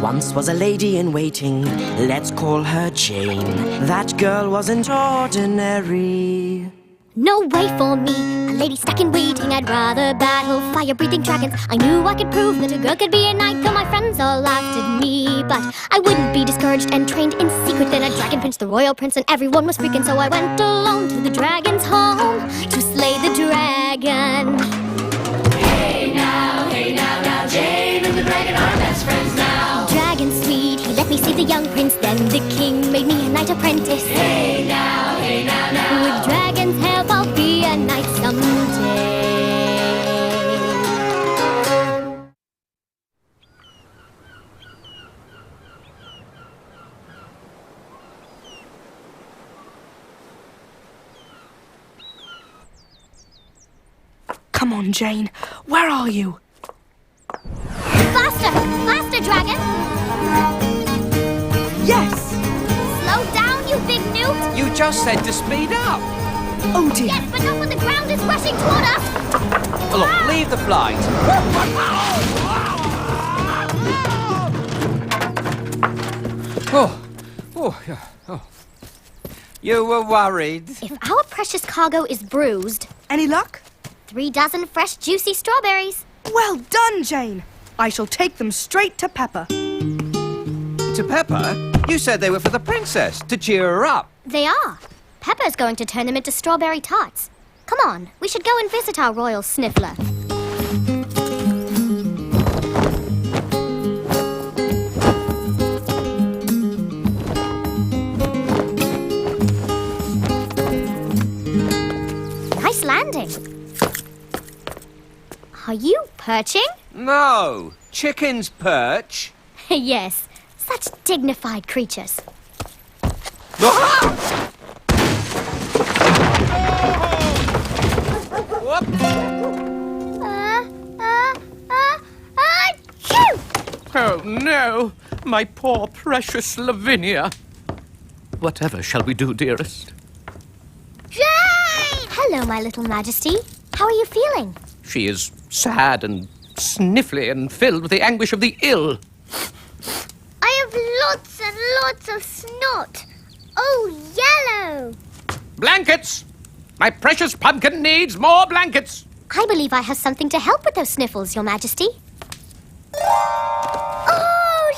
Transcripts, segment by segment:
Once was a lady in waiting, let's call her Jane. That girl wasn't ordinary. No way for me, a lady stuck in waiting. I'd rather battle fire-breathing dragons. I knew I could prove that a girl could be a knight, though my friends all laughed at me. But I wouldn't be discouraged and trained in secret. Then a dragon pinched the royal prince and everyone was freaking. So I went alone to the dragon's home to slay the dragon. Hey now, now, Jane and the dragon are best friends now. Dragon sweet, he let me see the young prince. Then the king made me a knight apprentice. Hey now, now. With dragon's help, I'll be a knight someday. Come on, Jane. Where are you? Faster! Faster, dragon! Yes! Slow down, you big newt! You just said to speed up. Oh, dear. Yes, but not when the ground is rushing toward us! Well, look, leave the flight. Oh. You were worried. If our precious cargo is bruised, Any luck? 3 dozen fresh, juicy strawberries. Well done, Jane. I shall take them straight to Pepper. To Pepper? You said they were for the princess, to cheer her up. They are. Pepper's going to turn them into strawberry tarts. Come on, we should go and visit our royal sniffler. Nice landing. Are you perching? No, chickens perch. Yes, such dignified creatures. Achoo! Oh, no! My poor, precious Lavinia. Whatever shall we do, dearest? Jane! Hello, my little majesty. How are you feeling? She is sad and sniffly and filled with the anguish of the ill. I have lots and lots of snot. Oh, yellow! Blankets! My precious pumpkin needs more blankets! I believe I have something to help with those sniffles, your majesty. Oh,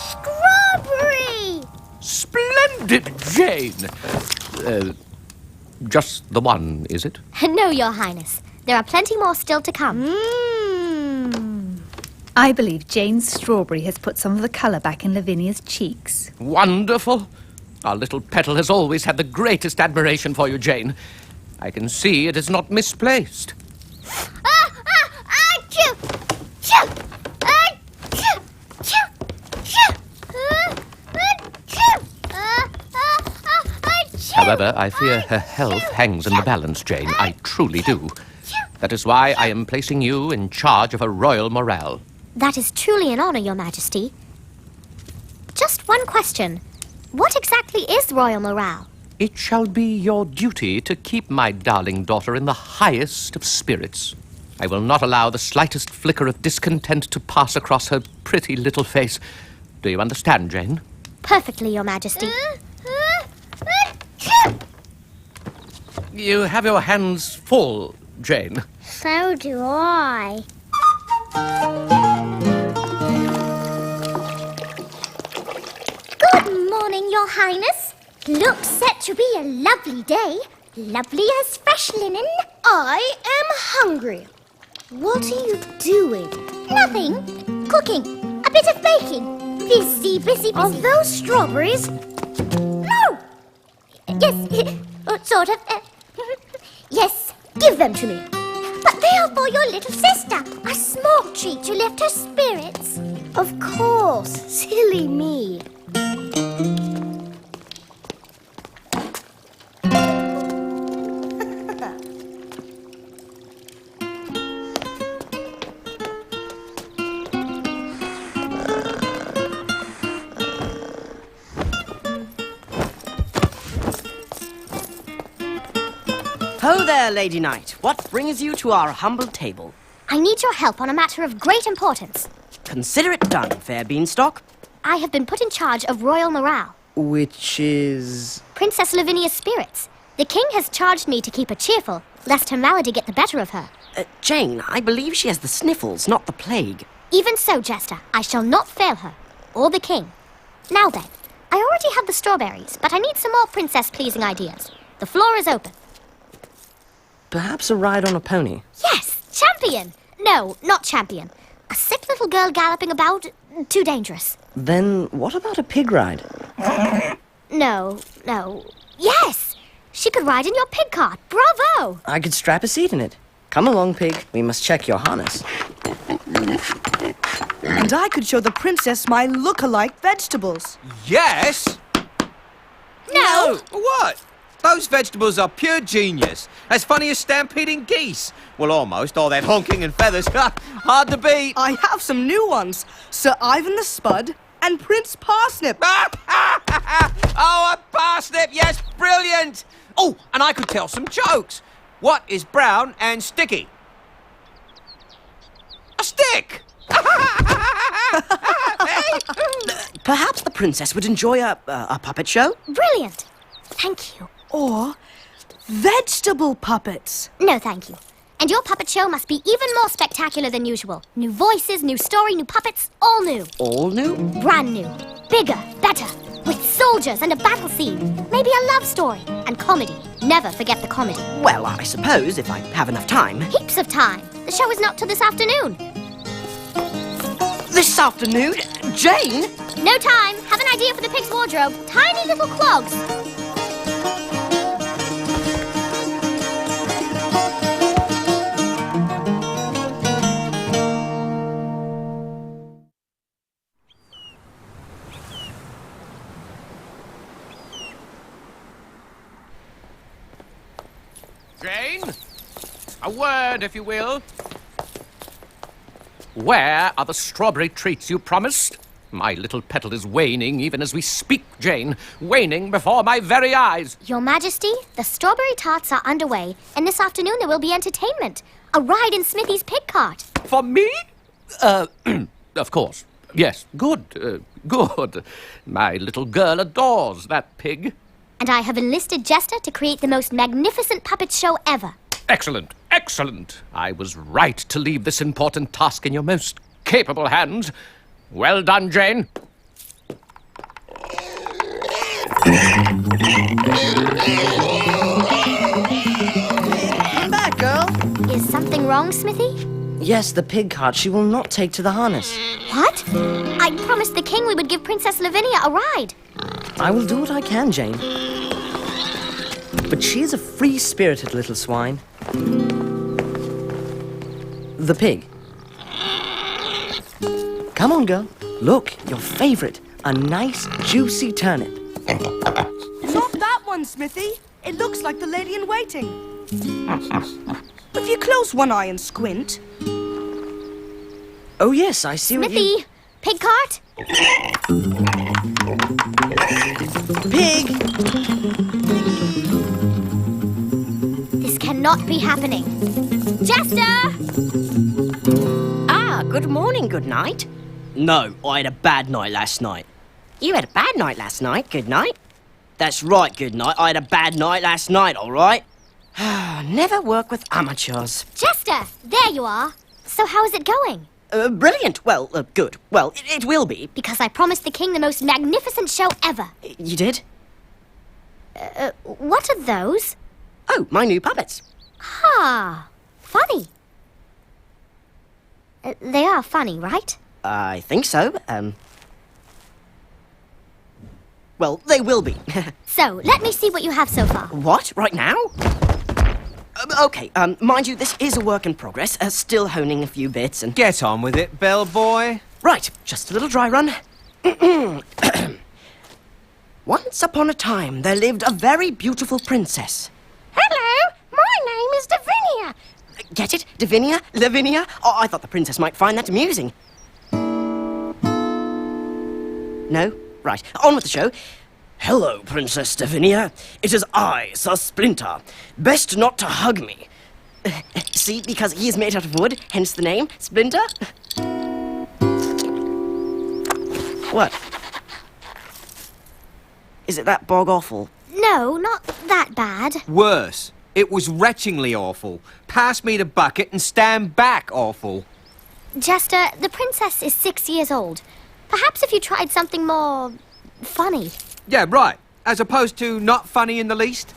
strawberry! Splendid, Jane! Just the one, is it? No, your highness. There are plenty more still to come. I believe Jane's strawberry has put some of the colour back in Lavinia's cheeks. Wonderful. Our little petal has always had the greatest admiration for you, Jane. I can see it is not misplaced. Achoo! Choo! Achoo! Choo! Choo! Achoo! Achoo! However, I fear her health hangs in the balance, Jane. I truly do. That is why I am placing you in charge of her royal morale. That is truly an honor, your majesty. Just one question. What exactly is royal morale? It shall be your duty to keep my darling daughter in the highest of spirits. I will not allow the slightest flicker of discontent to pass across her pretty little face. Do you understand, Jane? Perfectly, your majesty. You have your hands full, Jane. So do I. Good morning, your highness. Looks set to be a lovely day. Lovely as fresh linen. I am hungry. What are you doing? Nothing. Cooking. A bit of baking. Busy, busy, busy. Are those strawberries? No. Yes, sort of. Yes, give them to me. But they are for your little sister. A small treat to lift her spirits. Of course. Silly me. Ho there, Lady Knight. What brings you to our humble table? I need your help on a matter of great importance. Consider it done, fair beanstalk. I have been put in charge of royal morale. Which is... Princess Lavinia's spirits. The king has charged me to keep her cheerful, lest her malady get the better of her. Jane, I believe she has the sniffles, not the plague. Even so, Jester, I shall not fail her, or the king. Now then, I already have the strawberries, but I need some more princess-pleasing ideas. The floor is open. Perhaps a ride on a pony. Yes, champion! No, not champion. A sick little girl galloping about, too dangerous. Then what about a pig ride? No. Yes! She could ride in your pig cart. Bravo! I could strap a seat in it. Come along, pig. We must check your harness. And I could show the princess my look-alike vegetables. Yes? No! What? Those vegetables are pure genius. As funny as stampeding geese. Well, almost. All that honking and feathers. Hard to beat. I have some new ones. Sir Ivan the Spud and Prince Parsnip. Oh, a parsnip. Yes, brilliant. Oh, and I could tell some jokes. What is brown and sticky? A stick. Perhaps the princess would enjoy a puppet show? Brilliant. Thank you. Or vegetable puppets. No, thank you. And your puppet show must be even more spectacular than usual. New voices, new story, new puppets, all new. All new? Brand new. Bigger, better. With soldiers and a battle scene. Maybe a love story. And comedy. Never forget the comedy. Well, I suppose, if I have enough time. Heaps of time. The show is not till this afternoon. This afternoon? Jane? No time. Have an idea for the pig's wardrobe. Tiny little clogs. Jane? A word, if you will. Where are the strawberry treats you promised? My little petal is waning even as we speak, Jane. Waning before my very eyes. Your Majesty, the strawberry tarts are underway, and this afternoon there will be entertainment. A ride in Smithy's pig cart. For me? Of course. Yes, good, good. My little girl adores that pig. And I have enlisted Jester to create the most magnificent puppet show ever. Excellent, excellent. I was right to leave this important task in your most capable hands. Well done, Jane. Come back, girl. Is something wrong, Smithy? Yes, the pig cart she will not take to the harness. What? I promised the king we would give Princess Lavinia a ride. I will do what I can, Jane. But she is a free-spirited little swine. The pig. Come on, girl. Look, your favorite. A nice, juicy turnip. Not that one, Smithy. It looks like the lady-in-waiting. If you close one eye and squint... Oh, yes, I see what you... Smithy, pig cart? Pig! This cannot be happening. Jester! Ah, good morning, good night. No, I had a bad night last night. You had a bad night last night, good night. That's right, good night. I had a bad night last night, all right? Never work with amateurs. Jester, there you are. So how is it going? Brilliant. Well, good. Well, it will be. Because I promised the king the most magnificent show ever. You did? What are those? Oh, my new puppets. Ah, funny. They are funny, right? I think so. Well, they will be. So, let me see what you have so far. What? Right now? Okay, mind you, this is a work in progress. Still honing a few bits and... Get on with it, bellboy. Right, just a little dry run. Once upon a time, there lived a very beautiful princess. Hello, my name is Lavinia. Get it? Lavinia? Lavinia? Oh, I thought the princess might find that amusing. No? Right, on with the show. Hello, Princess Lavinia. It is I, Sir Splinter. Best not to hug me. See, because he is made out of wood, hence the name, Splinter. What? Is it that bog awful? No, not that bad. Worse. It was retchingly awful. Pass me the bucket and stand back awful. Jester, the princess is 6 years old. Perhaps if you tried something more funny. Yeah, right. As opposed to not funny in the least.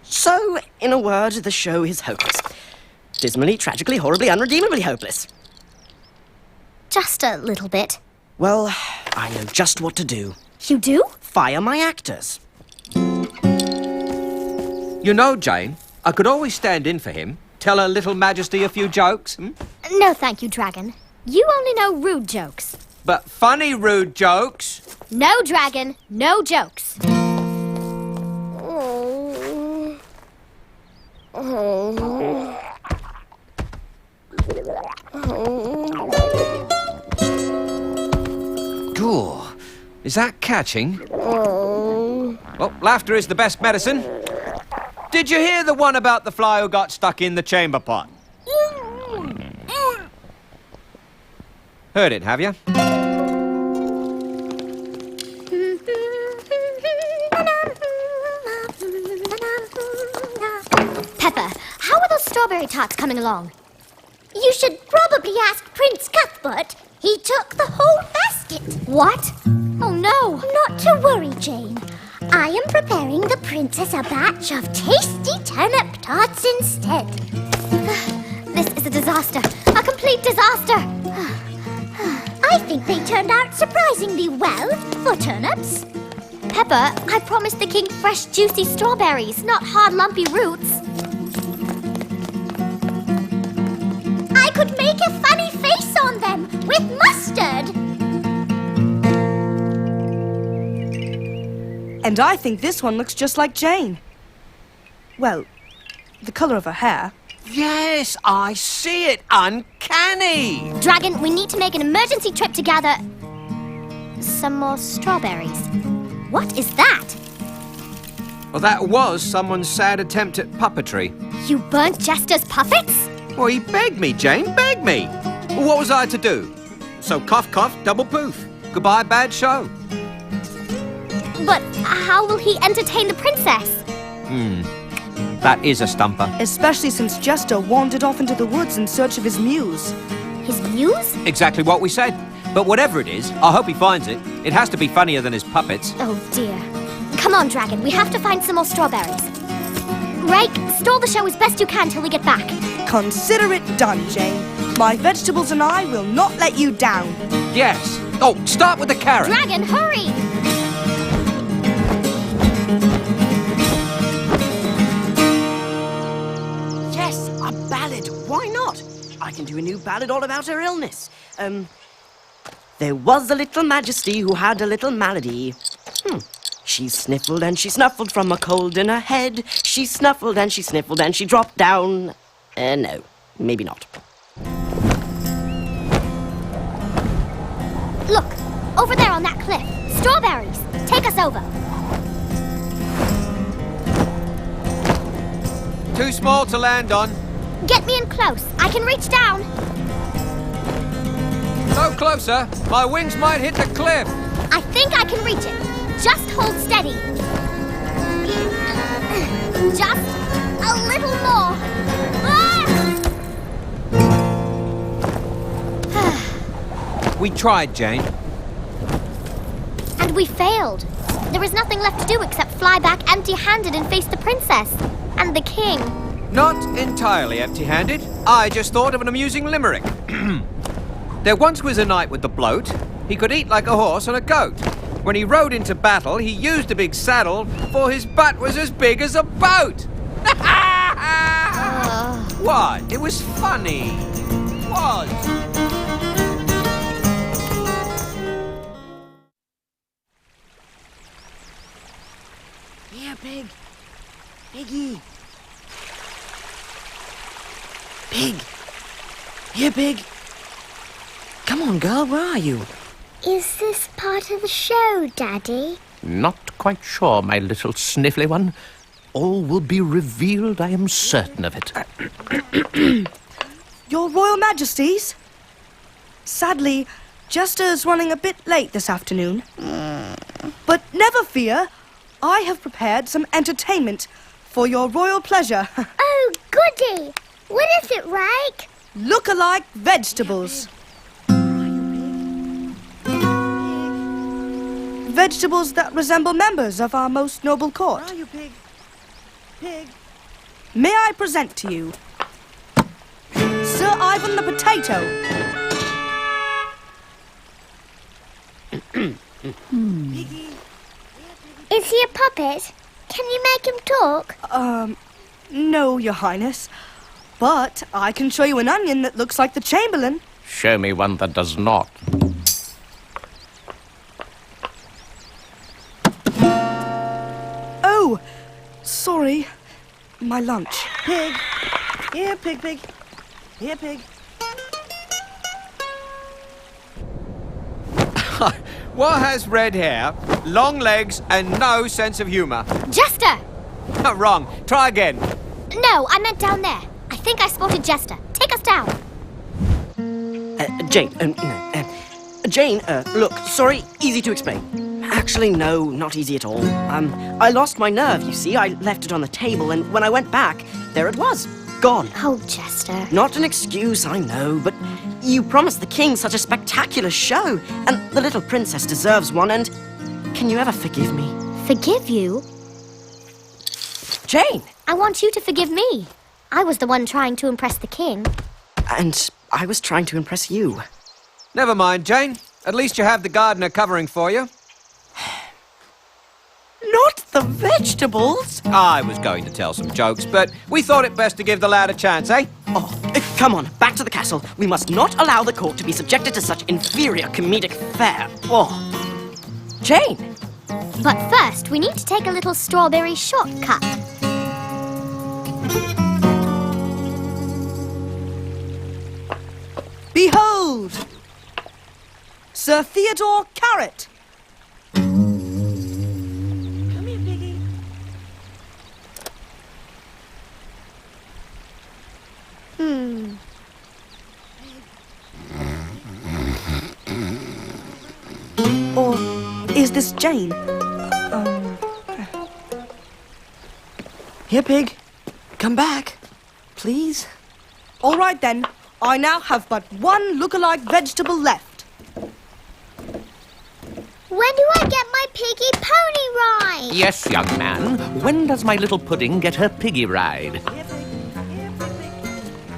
So, in a word, the show is hopeless. Dismally, tragically, horribly, unredeemably hopeless. Just a little bit. Well, I know just what to do. You do? Fire my actors. You know, Jane, I could always stand in for him. Tell Her Little Majesty a few jokes. No, thank you, Dragon. You only know rude jokes. But funny rude jokes. No, Dragon, no jokes. Ooh, is that catching? Well, laughter is the best medicine. Did you hear the one about the fly who got stuck in the chamber pot? Heard it, have you? Pepper, how are those strawberry tarts coming along? You should probably ask Prince Cuthbert. He took the whole basket. What? Oh, no. Not to worry, Jane. I am preparing the princess a batch of tasty turnip tarts instead. This is a disaster. A complete disaster. I think they turned out surprisingly well for turnips. Pepper, I promised the king fresh, juicy strawberries, not hard, lumpy roots. I could make a funny face on them with mustard. And I think this one looks just like Jane. Well, the colour of her hair. Yes, I see it. Uncanny. Dragon, we need to make an emergency trip to gather some more strawberries. What is that? Well, that was someone's sad attempt at puppetry. You burnt Jester's puppets? Well, he begged me, Jane, begged me. Well, what was I to do? So cough, cough, double poof. Goodbye, bad show. But how will he entertain the princess? That is a stumper. Especially since Jester wandered off into the woods in search of his muse. His muse? Exactly what we said. But whatever it is, I hope he finds it. It has to be funnier than his puppets. Oh, dear. Come on, Dragon. We have to find some more strawberries. Rake, stall the show as best you can till we get back. Consider it done, Jane. My vegetables and I will not let you down. Yes. Oh, start with the carrot. Dragon, hurry! Yes, a ballad. Why not? I can do a new ballad all about her illness. There was a little majesty who had a little malady. She sniffled and she snuffled from a cold in her head. She snuffled and she sniffled and she dropped down. No, maybe not. Look, over there on that cliff. Strawberries. Take us over. Too small to land on. Get me in close. I can reach down. No closer. My wings might hit the cliff. I think I can reach it. Just hold steady. Just a little more. We tried, Jane. And we failed. There is nothing left to do except fly back empty-handed and face the princess. And the king. Not entirely empty-handed. I just thought of an amusing limerick. There once was a knight with the bloat. He could eat like a horse and a goat. When he rode into battle, he used a big saddle, for his butt was as big as a boat. What? It was funny. It was. Here, Pig. Piggy. Pig. Here, Pig. Come on, girl, where are you? Is this part of the show, Daddy? Not quite sure, my little sniffly one. All will be revealed, I am certain of it. Your Royal Majesties? Sadly, Jester is running a bit late this afternoon. But never fear, I have prepared some entertainment for your royal pleasure. Oh, goody! What is it, Rake? Look-alike vegetables. Vegetables that resemble members of our most noble court. Where are you, Pig? Pig. May I present to you Sir Ivan the Potato. Piggy. Is he a puppet? Can you make him talk? No, Your Highness. But I can show you an onion that looks like the Chamberlain. Show me one that does not. Oh, sorry. My lunch. Pig. Here, Pig, Pig. Here, Pig. What has red hair, long legs, and no sense of humour? Jester! Wrong. Try again. No, I meant down there. I think I spotted Jester. Take us down. Jane, Jane, look, sorry, easy to explain. Actually, no, not easy at all. I lost my nerve, you see. I left it on the table, and when I went back, there it was. Gone. Oh, Jester. Not an excuse, I know, but you promised the king such a spectacular show, and the little princess deserves one, and can you ever forgive me? Forgive you? Jane! I want you to forgive me. I was the one trying to impress the king. And I was trying to impress you. Never mind, Jane. At least you have the gardener covering for you. Not the vegetables! I was going to tell some jokes, but we thought it best to give the lad a chance, eh? Oh, come on, back to the castle. We must not allow the court to be subjected to such inferior comedic fare. Oh. Jane! But first, we need to take a little strawberry shortcut. Behold! Sir Theodore Carrot. Come here, Piggy. Or is this Jane? Here, Pig. Come back. Please. All right, then. I now have but one look-alike vegetable left. When do I get my piggy pony ride? Yes, young man. When does my little pudding get her piggy ride?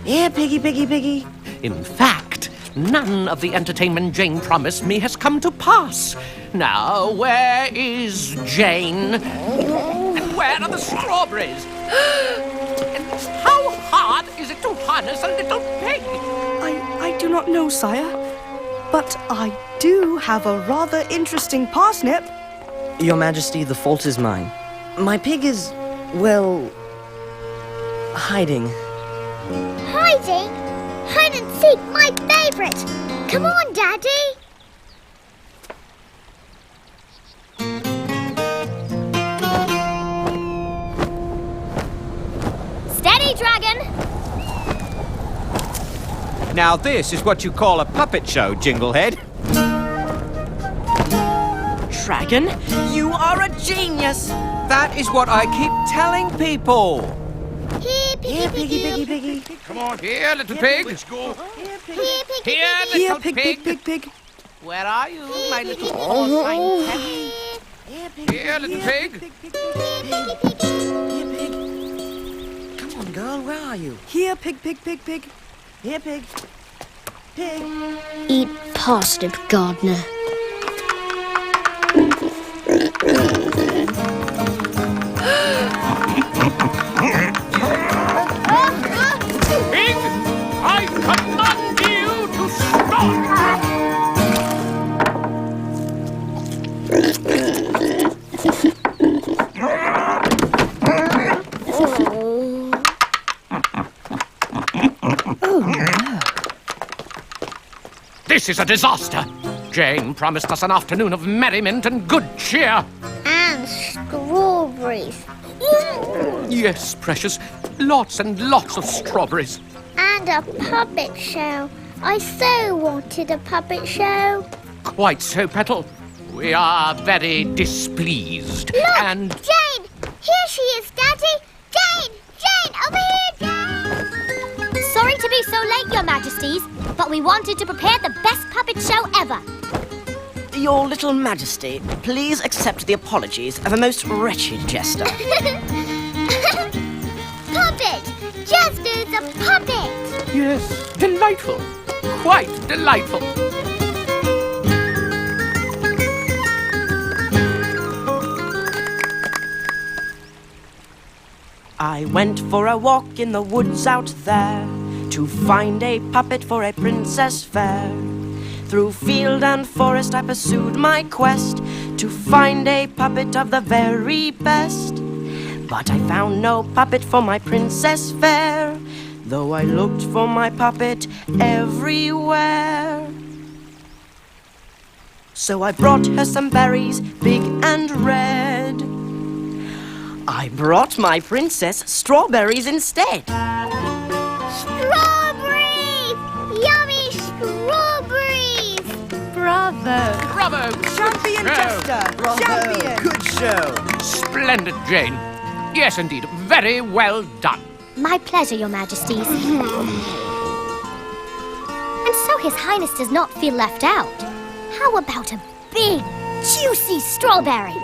Here, Piggy, Piggy, Piggy. In fact, none of the entertainment Jane promised me has come to pass. Now, where is Jane? And where are the strawberries? And how hard is it to harness a little pig? I do not know, sire. But I do have a rather interesting parsnip. Your Majesty, the fault is mine. My pig is, well, hiding. Hiding? Hide and seek, my favourite. Come on, Daddy. Steady, dragon. Now this is what you call a puppet show, Jinglehead. Dragon, you are a genius. That is what I keep telling people. Here, piggy, piggy, piggy, Piggy. Come on here, little pig. Here, piggy, Here, piggy. Here, little pig, pig, pig, pig. Where are you, my little porcine pet? Here, little pig. Piggy, piggy. Come on, girl, where are you? Here, pig, pig, pig, pig. Here, pig. Pig. Eat parsnip, gardener. Pig, I command you to stop! This is a disaster. Jane promised us an afternoon of merriment and good cheer. And strawberries. Yes, precious. Lots and lots of strawberries. And a puppet show. I so wanted a puppet show. Quite so, Petal. We are very displeased. Look, and Jane! Here she is, Daddy! Jane! Jane, over here, Jane! Sorry to be so late, Your Majesties, but we wanted to prepare the best puppet show ever. Your little majesty, please accept the apologies of a most wretched jester. Puppet! Jester's a puppet! yes, delightful. Quite delightful. I went for a walk in the woods out there to find a puppet for a princess fair. Through field and forest I pursued my quest to find a puppet of the very best. But I found no puppet for my princess fair, though I looked for my puppet everywhere. So I brought her some berries, big and red. I brought my princess strawberries instead. Strawberries! Yummy strawberries! Bravo! Bravo! Champion Jester! Champion! Good show! Splendid, Jane. Yes, indeed. Very well done. My pleasure, Your Majesties. And so His Highness does not feel left out. How about a big, juicy strawberry?